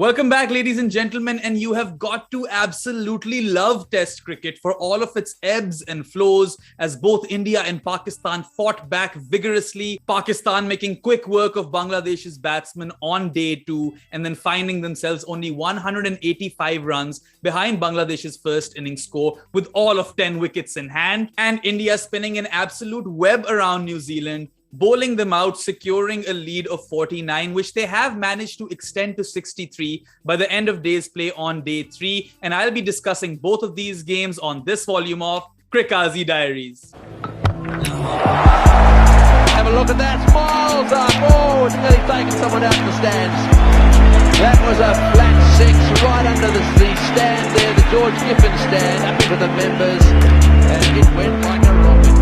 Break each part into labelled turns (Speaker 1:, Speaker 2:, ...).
Speaker 1: Welcome back, ladies and gentlemen, and you have got to absolutely love Test cricket for all of its ebbs and flows as both India and Pakistan fought back vigorously. Pakistan making quick work of Bangladesh's batsmen on day two and then finding themselves only 185 runs behind Bangladesh's first innings score with all of 10 wickets in hand, and India spinning an absolute web around New Zealand, bowling them out, securing a lead of 49, which they have managed to extend to 63 by the end of day's play on day 3. And I'll be discussing both of these games on this volume of Crickazi Diaries.
Speaker 2: Have a look at that, smiles up, oh, it's nearly taken someone out of the stands. That was a flat 6 right under the stand there, the George Giffen stand, up into the members, and it went like a rocket.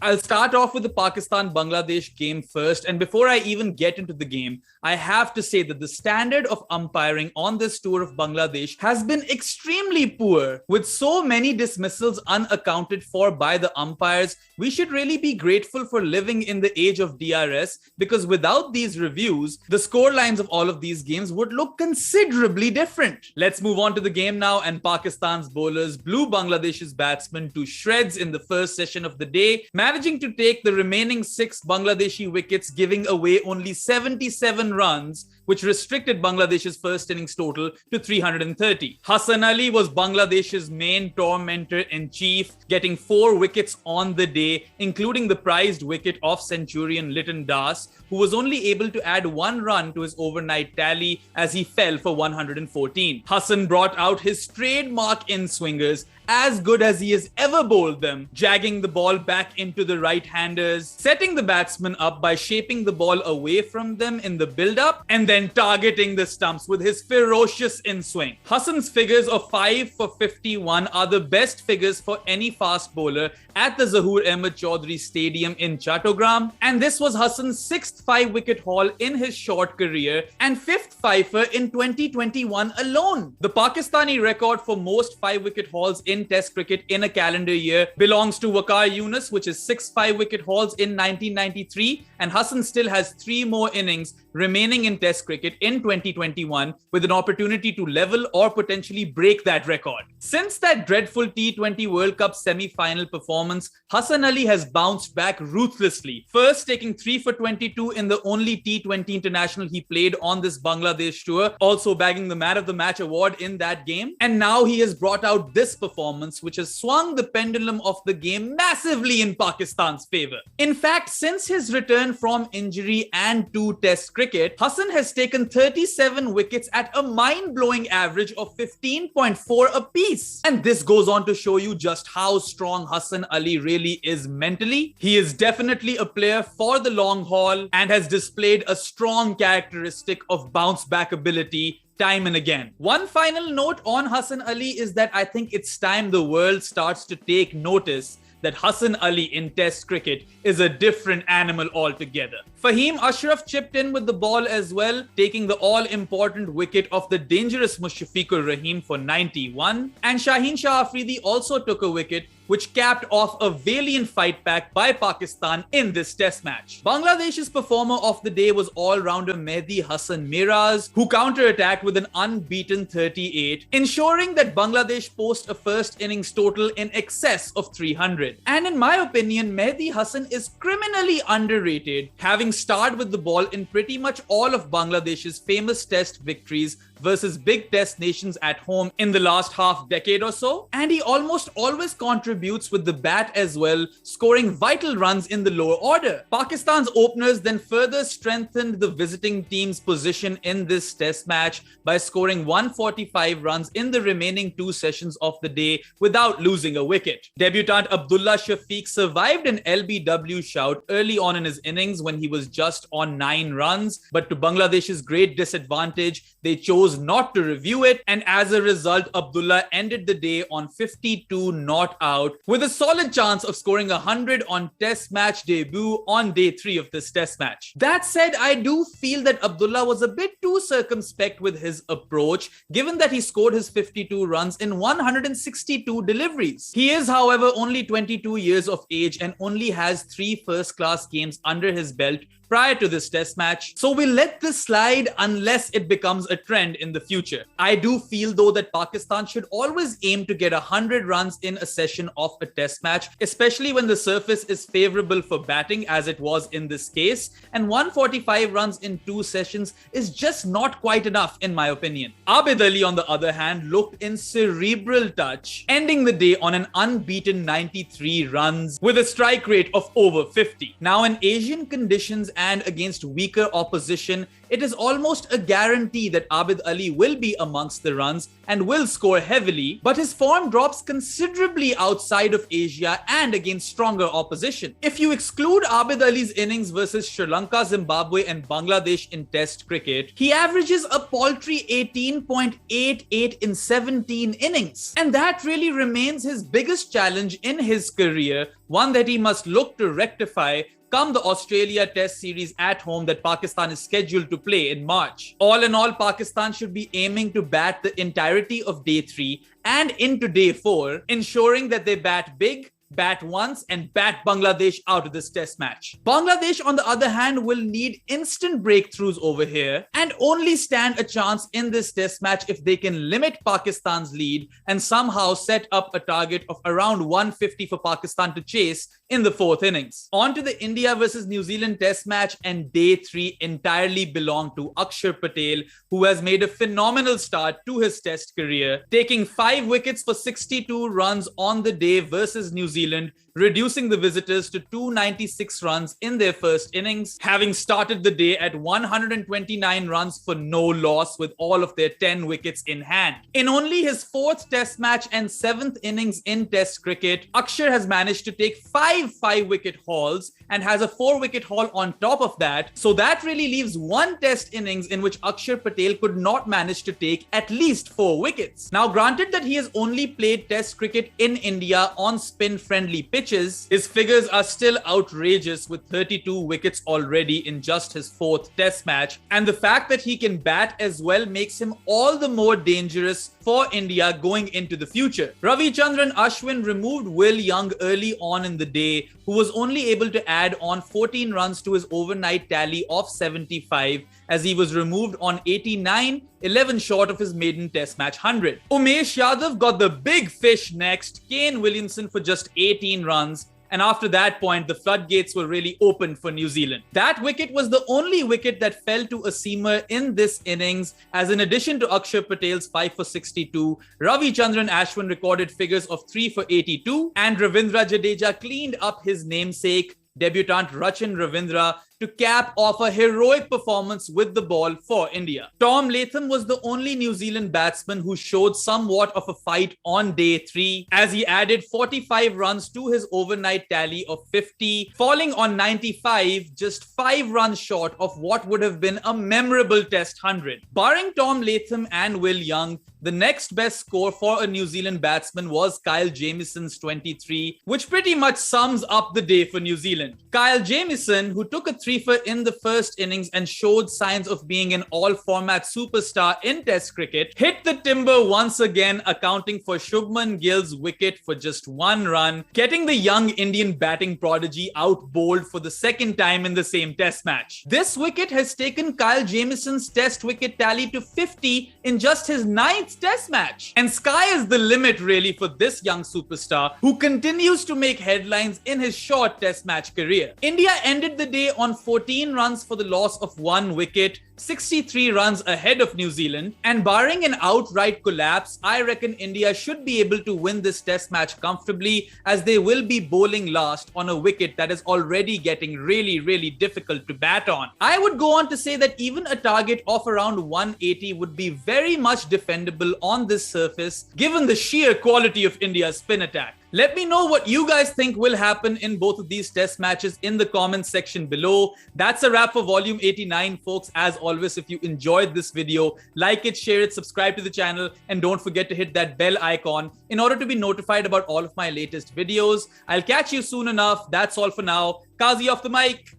Speaker 1: I'll start off with the Pakistan-Bangladesh game first, and before I even get into the game, I have to say that the standard of umpiring on this tour of Bangladesh has been extremely poor. With so many dismissals unaccounted for by the umpires, we should really be grateful for living in the age of DRS, because without these reviews, the score lines of all of these games would look considerably different. Let's move on to the game now, and Pakistan's bowlers blew Bangladesh's batsmen to shreds in the first session of the day, managing to take the remaining 6 Bangladeshi wickets, giving away only 77 runs, which restricted Bangladesh's first innings total to 330. Hasan Ali was Bangladesh's main tormentor-in-chief, getting 4 wickets on the day, including the prized wicket of centurion Liton Das, who was only able to add 1 run to his overnight tally as he fell for 114. Hasan brought out his trademark in-swingers, as good as he has ever bowled them, jagging the ball back into the right-handers, setting the batsmen up by shaping the ball away from them in the build-up, and then targeting the stumps with his ferocious in-swing. Hasan's figures of 5 for 51 are the best figures for any fast bowler at the Zahoor Ahmed Chaudhry Stadium in Chattogram, and this was Hasan's 6th 5-wicket haul in his short career and 5th fifer in 2021 alone. The Pakistani record for most 5-wicket hauls in Test cricket in a calendar year belongs to Waqar Younis, which is 6 5-wicket hauls in 1993, and Hasan still has 3 more innings remaining in Test cricket in 2021 with an opportunity to level or potentially break that record. Since that dreadful T20 World Cup semi-final performance, Hasan Ali has bounced back ruthlessly, first taking 3 for 22 in the only T20 international he played on this Bangladesh tour, also bagging the Man of the Match award in that game, and now he has brought out this performance which has swung the pendulum of the game massively in Pakistan's favor. In fact, since his return from injury and to Test cricket, Hasan has taken 37 wickets at a mind-blowing average of 15.4 apiece. And this goes on to show you just how strong Hasan Ali really is mentally. He is definitely a player for the long haul and has displayed a strong characteristic of bounce-back ability time and again. One final note on Hasan Ali is that I think it's time the world starts to take notice that Hasan Ali in Test cricket is a different animal altogether. Fahim Ashraf chipped in with the ball as well, taking the all-important wicket of the dangerous Mushfiqur Rahim for 91, and Shaheen Shah Afridi also took a wicket, which capped off a valiant fight back by Pakistan in this test match. Bangladesh's performer of the day was all-rounder Mehdi Hasan Miraz, who counter-attacked with an unbeaten 38, ensuring that Bangladesh post a first innings total in excess of 300. And in my opinion, Mehdi Hasan is criminally underrated, having starred with the ball in pretty much all of Bangladesh's famous test victories versus big test nations at home in the last half decade or so, and he almost always contributes with the bat as well, scoring vital runs in the lower order. Pakistan's openers then further strengthened the visiting team's position in this test match by scoring 145 runs in the remaining 2 sessions of the day without losing a wicket. Debutant Abdullah Shafiq survived an LBW shout early on in his innings when he was just on 9 runs, but to Bangladesh's great disadvantage, they chose not to review it, and as a result, Abdullah ended the day on 52 not out, with a solid chance of scoring 100 on Test match debut on day 3 of this Test match. That said, I do feel that Abdullah was a bit too circumspect with his approach, given that he scored his 52 runs in 162 deliveries. He is, however, only 22 years of age and only has 3 first-class games under his belt prior to this test match, so we'll let this slide unless it becomes a trend in the future. I do feel though that Pakistan should always aim to get 100 runs in a session of a test match, especially when the surface is favorable for batting as it was in this case, and 145 runs in 2 sessions is just not quite enough in my opinion. Abid Ali on the other hand looked in cerebral touch, ending the day on an unbeaten 93 runs with a strike rate of over 50. Now in Asian conditions and against weaker opposition, it is almost a guarantee that Abid Ali will be amongst the runs and will score heavily, but his form drops considerably outside of Asia and against stronger opposition. If you exclude Abid Ali's innings versus Sri Lanka, Zimbabwe and Bangladesh in Test cricket, he averages a paltry 18.88 in 17 innings. And that really remains his biggest challenge in his career, one that he must look to rectify come the Australia Test series at home that Pakistan is scheduled to play in March. All in all, Pakistan should be aiming to bat the entirety of day 3 and into day 4, ensuring that they bat big, bat once and bat Bangladesh out of this test match. Bangladesh, on the other hand, will need instant breakthroughs over here and only stand a chance in this test match if they can limit Pakistan's lead and somehow set up a target of around 150 for Pakistan to chase in the 4th innings. On to the India versus New Zealand test match, and day 3 entirely belonged to Akshar Patel, who has made a phenomenal start to his test career, taking 5 wickets for 62 runs on the day versus New Zealand, reducing the visitors to 296 runs in their first innings, having started the day at 129 runs for no loss with all of their 10 wickets in hand. In only his 4th test match and 7th innings in test cricket, Akshar has managed to take 5 5-wicket hauls and has a 4-wicket haul on top of that, so that really leaves 1 test innings in which Akshar Patel could not manage to take at least 4 wickets. Now granted that he has only played test cricket in India on spin-friendly pitches, his figures are still outrageous with 32 wickets already in just his 4th test match, and the fact that he can bat as well makes him all the more dangerous for India going into the future. Ravichandran Ashwin removed Will Young early on in the day, who was only able to add on 14 runs to his overnight tally of 75 as he was removed on 89, 11 short of his maiden test match 100. Umesh Yadav got the big fish next, Kane Williamson for just 18 runs, and after that point, the floodgates were really opened for New Zealand. That wicket was the only wicket that fell to a seamer in this innings, as in addition to Akshar Patel's 5 for 62, Ravichandran Ashwin recorded figures of 3 for 82, and Ravindra Jadeja cleaned up his namesake, debutant Rachin Ravindra, to cap off a heroic performance with the ball for India. Tom Latham was the only New Zealand batsman who showed somewhat of a fight on day 3, as he added 45 runs to his overnight tally of 50, falling on 95, just 5 runs short of what would have been a memorable Test 100. Barring Tom Latham and Will Young, the next best score for a New Zealand batsman was Kyle Jamieson's 23, which pretty much sums up the day for New Zealand. Kyle Jamieson, who took a 3-for in the first innings and showed signs of being an all-format superstar in Test cricket, hit the timber once again, accounting for Shubman Gill's wicket for just 1 run, getting the young Indian batting prodigy out bowled for the 2nd time in the same Test match. This wicket has taken Kyle Jamieson's Test wicket tally to 50 in just his 9th Test match. And sky is the limit really for this young superstar, who continues to make headlines in his short Test match career. India ended the day on 14 runs for the loss of 1 wicket, 63 runs ahead of New Zealand, and barring an outright collapse, I reckon India should be able to win this test match comfortably, as they will be bowling last on a wicket that is already getting really difficult to bat on. I would go on to say that even a target of around 180 would be very much defendable on this surface, given the sheer quality of India's spin attack. Let me know what you guys think will happen in both of these test matches in the comments section below. That's a wrap for volume 89, folks. As always, if you enjoyed this video, like it, share it, subscribe to the channel, and don't forget to hit that bell icon in order to be notified about all of my latest videos. I'll catch you soon enough. That's all for now. Kazi off the mic.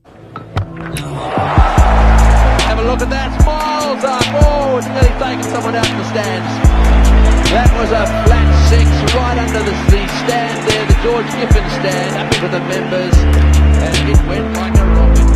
Speaker 2: Have a look at that. Smiles up. Oh, it's nearly taken someone out the stands. That was a flat 6 right under the stand there, the George Giffen stand, up into the members, and it went like a rocket.